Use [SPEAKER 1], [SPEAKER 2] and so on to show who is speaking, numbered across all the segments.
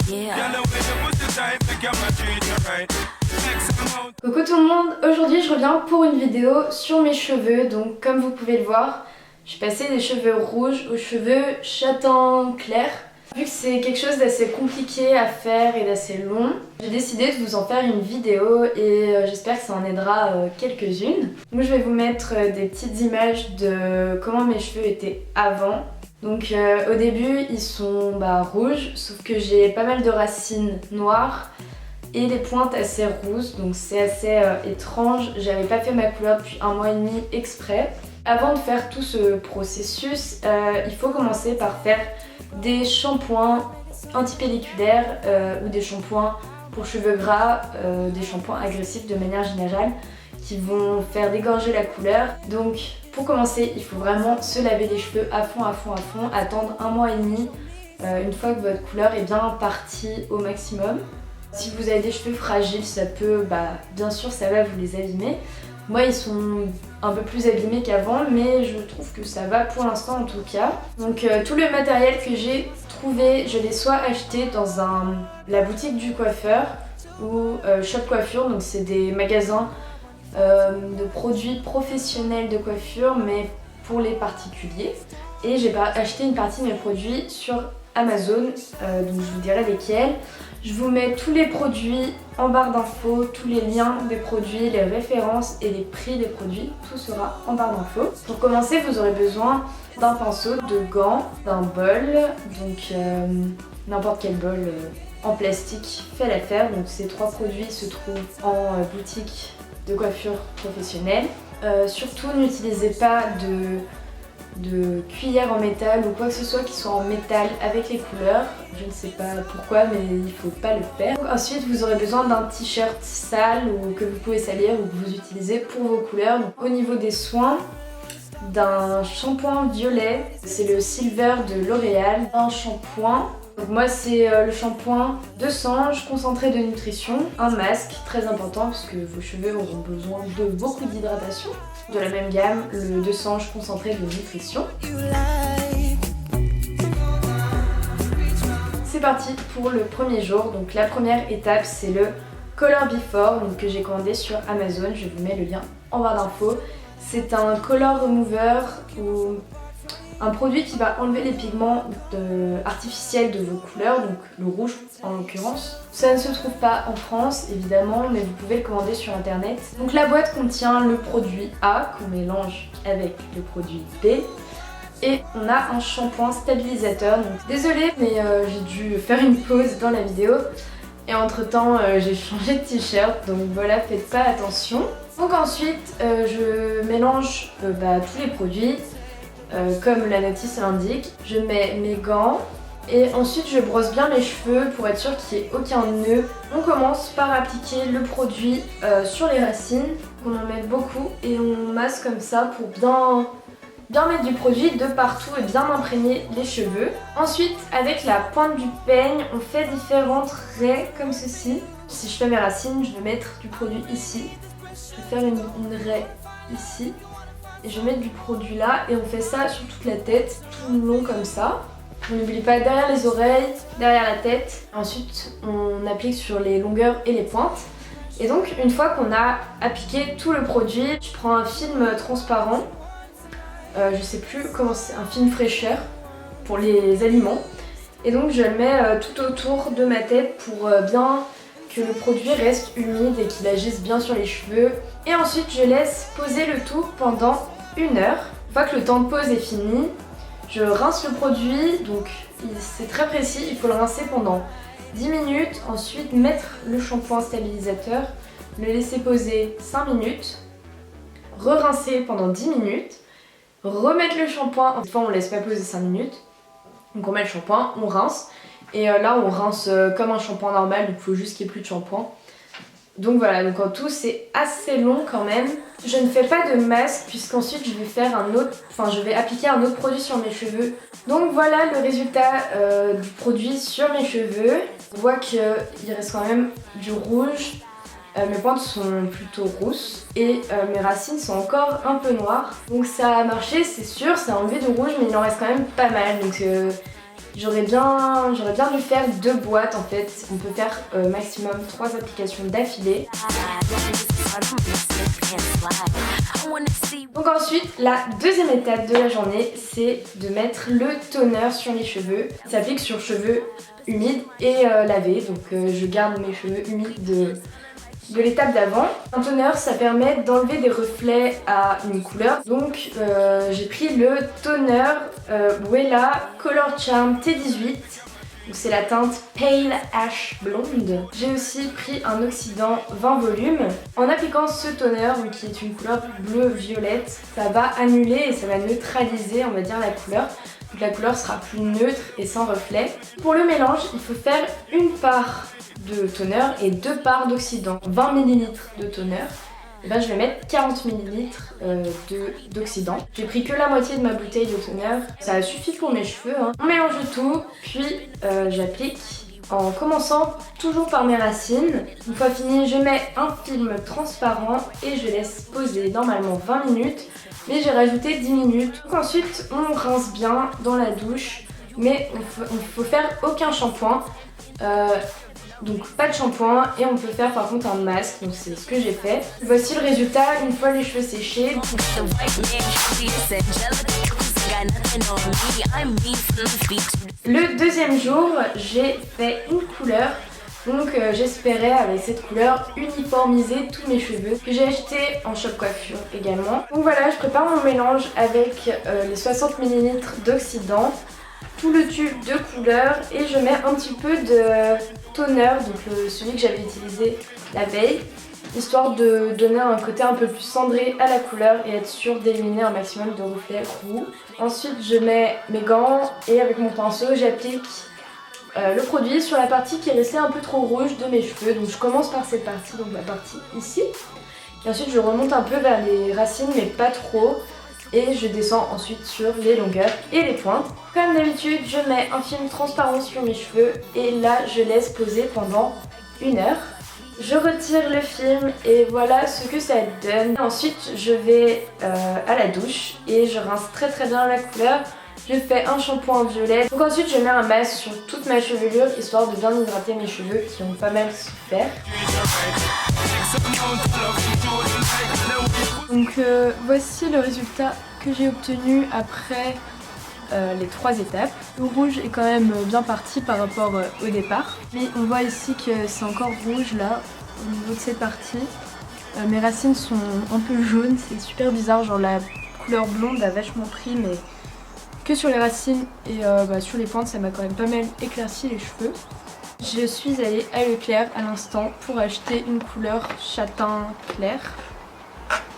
[SPEAKER 1] Coucou tout le monde, aujourd'hui je reviens pour une vidéo sur mes cheveux. Donc comme vous pouvez le voir, je suis passée des cheveux rouges aux cheveux châtain clair. Vu que c'est quelque chose d'assez compliqué à faire et d'assez long, j'ai décidé de vous en faire une vidéo et j'espère que ça en aidera quelques-unes. Moi je vais vous mettre des petites images de comment mes cheveux étaient avant. Donc au début ils sont rouges, sauf que j'ai pas mal de racines noires et les pointes assez rousses, donc c'est assez étrange. J'avais pas fait ma couleur depuis 1 mois et demi exprès. Avant de faire tout ce processus, il faut commencer par faire des shampoings antipelliculaires ou des shampoings pour cheveux gras, des shampoings agressifs de manière générale qui vont faire dégorger la couleur. Donc pour commencer, il faut vraiment se laver les cheveux à fond, attendre 1 mois et demi une fois que votre couleur est bien partie au maximum. Si vous avez des cheveux fragiles, ça peut, bien sûr ça va vous les abîmer. Moi ils sont un peu plus abîmés qu'avant, mais je trouve que ça va pour l'instant en tout cas. Donc tout le matériel que j'ai trouvé, je l'ai soit acheté dans la boutique du coiffeur ou Shop Coiffure, donc c'est des magasins de produits professionnels de coiffure mais pour les particuliers. Et j'ai acheté une partie de mes produits sur Amazon, donc je vous dirai lesquels. Je vous mets tous les produits en barre d'infos, tous les liens des produits, les références et les prix des produits, tout sera en barre d'infos. Pour commencer, vous aurez besoin d'un pinceau, de gants, d'un bol, donc n'importe quel bol en plastique fait l'affaire. Donc ces 3 produits se trouvent en boutique de coiffure professionnelle. Surtout n'utilisez pas de cuillère en métal ou quoi que ce soit qui soit en métal avec les couleurs. Je ne sais pas pourquoi, mais il faut pas le faire. Donc, ensuite vous aurez besoin d'un t-shirt sale ou que vous pouvez salir ou que vous utilisez pour vos couleurs. Donc, au niveau des soins, d'un shampoing violet, c'est le Silver de L'Oréal. Un shampoing, donc moi c'est le shampoing de Sange concentré de nutrition. Un masque, très important parce que vos cheveux auront besoin de beaucoup d'hydratation. De la même gamme, le de Sange concentré de nutrition. C'est parti pour le premier jour. Donc la première étape c'est le Color Before, donc, que j'ai commandé sur Amazon. Je vous mets le lien en barre d'infos. C'est un color remover ou un produit qui va enlever les pigments artificiels de vos couleurs, donc le rouge en l'occurrence. Ça ne se trouve pas en France évidemment, mais vous pouvez le commander sur internet. Donc la boîte contient le produit A qu'on mélange avec le produit B. Et on a un shampoing stabilisateur. Donc désolée mais j'ai dû faire une pause dans la vidéo. Et entre temps j'ai changé de t-shirt, donc voilà, faites pas attention. Donc ensuite je mélange tous les produits. Comme la notice l'indique, je mets mes gants et ensuite je brosse bien mes cheveux pour être sûr qu'il n'y ait aucun nœud. On commence par appliquer le produit sur les racines, on en met beaucoup et on masse comme ça pour bien mettre du produit de partout et bien imprégner les cheveux. Ensuite avec la pointe du peigne, on fait différentes raies comme ceci. Si je fais mes racines, je vais mettre du produit ici. Je vais faire une raie ici. Et je vais mettre du produit là et on fait ça sur toute la tête, tout le long comme ça. On n'oublie pas derrière les oreilles, derrière la tête. Ensuite on applique sur les longueurs et les pointes. Et donc une fois qu'on a appliqué tout le produit, je prends un film transparent. Je sais plus comment c'est, un film fraîcheur pour les aliments. Et donc je le mets tout autour de ma tête pour bien que le produit reste humide et qu'il agisse bien sur les cheveux. Et ensuite je laisse poser le tout pendant 1 heure. Une fois que le temps de pause est fini, je rince le produit, donc c'est très précis, il faut le rincer pendant 10 minutes, ensuite mettre le shampoing stabilisateur, le laisser poser 5 minutes, re-rincer pendant 10 minutes, remettre le shampoing, cette fois on laisse pas poser 5 minutes, donc on met le shampoing, on rince, et là on rince comme un shampoing normal, donc il faut juste qu'il n'y ait plus de shampoing. Donc voilà, donc en tout c'est assez long quand même. Je ne fais pas de masque puisqu'ensuite je vais appliquer un autre produit sur mes cheveux. Donc voilà le résultat du produit sur mes cheveux. On voit qu'il reste quand même du rouge. Mes pointes sont plutôt rousses et mes racines sont encore un peu noires. Donc ça a marché, c'est sûr, ça a enlevé du rouge mais il en reste quand même pas mal. Donc J'aurais bien dû faire 2 boîtes en fait. On peut faire maximum 3 applications d'affilée. Donc ensuite, la deuxième étape de la journée, c'est de mettre le toner sur les cheveux. Il s'applique sur cheveux humides et lavés. Donc je garde mes cheveux humides de l'étape d'avant. Un toner, ça permet d'enlever des reflets à une couleur. Donc j'ai pris le toner Wella Color Charm T18. C'est la teinte Pale Ash Blonde. J'ai aussi pris un oxydant 20 volumes. En appliquant ce toner, qui est une couleur bleu-violette, ça va annuler et ça va neutraliser, on va dire, la couleur. Donc la couleur sera plus neutre et sans reflet. Pour le mélange, il faut faire une part de toner et 2 parts d'oxydant. 20 ml de toner. Et ben je vais mettre 40 ml d'oxydant. J'ai pris que la moitié de ma bouteille de toner. Ça suffit pour mes cheveux. On mélange tout, puis j'applique en commençant toujours par mes racines. Une fois fini, je mets un film transparent et je laisse poser normalement 20 minutes. Mais j'ai rajouté 10 minutes. Donc ensuite, on rince bien dans la douche. Mais il faut faire aucun shampoing. Donc pas de shampoing et on peut faire par contre un masque, donc c'est ce que j'ai fait. Voici le résultat une fois les cheveux séchés. Le deuxième jour, j'ai fait une couleur. Donc j'espérais avec cette couleur uniformiser tous mes cheveux que j'ai acheté en shop coiffure également. Donc voilà, je prépare mon mélange avec les 60 ml d'oxydant, tout le tube de couleur et je mets un petit peu de toner, donc celui que j'avais utilisé la veille, histoire de donner un côté un peu plus cendré à la couleur et être sûr d'éliminer un maximum de reflets roux. Ensuite je mets mes gants et avec mon pinceau j'applique le produit sur la partie qui est restée un peu trop rouge de mes cheveux. Donc je commence par cette partie, donc la partie ici. Et ensuite je remonte un peu vers les racines mais pas trop. Et je descends ensuite sur les longueurs et les pointes. Comme d'habitude, je mets un film transparent sur mes cheveux et là je laisse poser pendant 1 heure. Je retire le film et voilà ce que ça donne. Ensuite je vais à la douche et je rince très bien la couleur. Je fais un shampoing violet. Donc ensuite je mets un masque sur toute ma chevelure histoire de bien hydrater mes cheveux qui ont pas mal souffert. Donc voici le résultat que j'ai obtenu après les 3 étapes. Le rouge est quand même bien parti par rapport au départ. Mais on voit ici que c'est encore rouge là, au niveau de cette partie. Mes racines sont un peu jaunes, c'est super bizarre, genre la couleur blonde a vachement pris mais que sur les racines et sur les pointes ça m'a quand même pas mal éclairci les cheveux. Je suis allée à Leclerc à l'instant pour acheter une couleur châtain clair,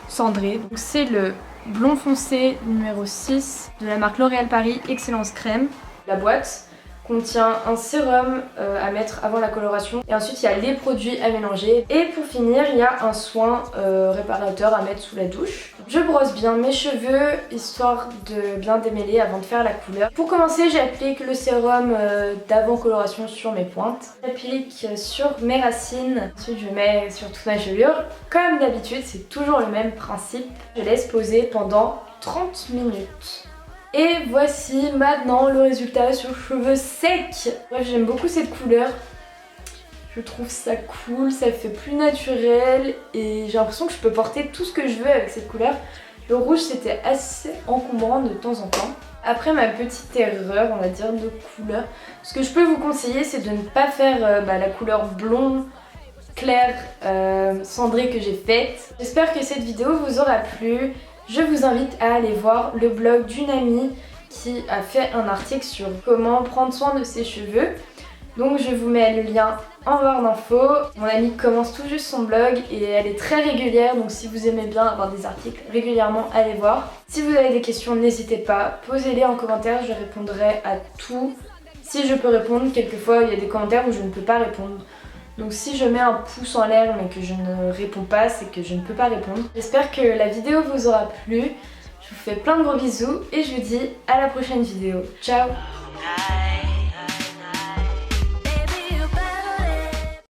[SPEAKER 1] cendré. Donc c'est le blond foncé numéro 6 de la marque L'Oréal Paris Excellence Crème. La boîte contient un sérum à mettre avant la coloration et ensuite il y a les produits à mélanger et pour finir il y a un soin réparateur à mettre sous la douche. Je brosse bien mes cheveux histoire de bien démêler avant de faire la couleur. Pour commencer j'applique le sérum d'avant coloration sur mes pointes. J'applique sur mes racines, ensuite je mets sur toute ma chevelure. Comme d'habitude c'est toujours le même principe, je laisse poser pendant 30 minutes. Et voici maintenant le résultat sur cheveux secs. Bref, j'aime beaucoup cette couleur. Je trouve ça cool, ça fait plus naturel et j'ai l'impression que je peux porter tout ce que je veux avec cette couleur. Le rouge c'était assez encombrant de temps en temps. Après ma petite erreur, on va dire, de couleur, ce que je peux vous conseiller c'est de ne pas faire la couleur blond clair cendré que j'ai faite. J'espère que cette vidéo vous aura plu. Je vous invite à aller voir le blog d'une amie qui a fait un article sur comment prendre soin de ses cheveux. Donc je vous mets le lien en barre d'infos. Mon amie commence tout juste son blog et elle est très régulière, donc si vous aimez bien avoir des articles régulièrement, allez voir. Si vous avez des questions, n'hésitez pas, posez-les en commentaire, je répondrai à tout. Si je peux répondre, quelquefois il y a des commentaires où je ne peux pas répondre. Donc si je mets un pouce en l'air mais que je ne réponds pas, c'est que je ne peux pas répondre. J'espère que la vidéo vous aura plu. Je vous fais plein de gros bisous et je vous dis à la prochaine vidéo. Ciao!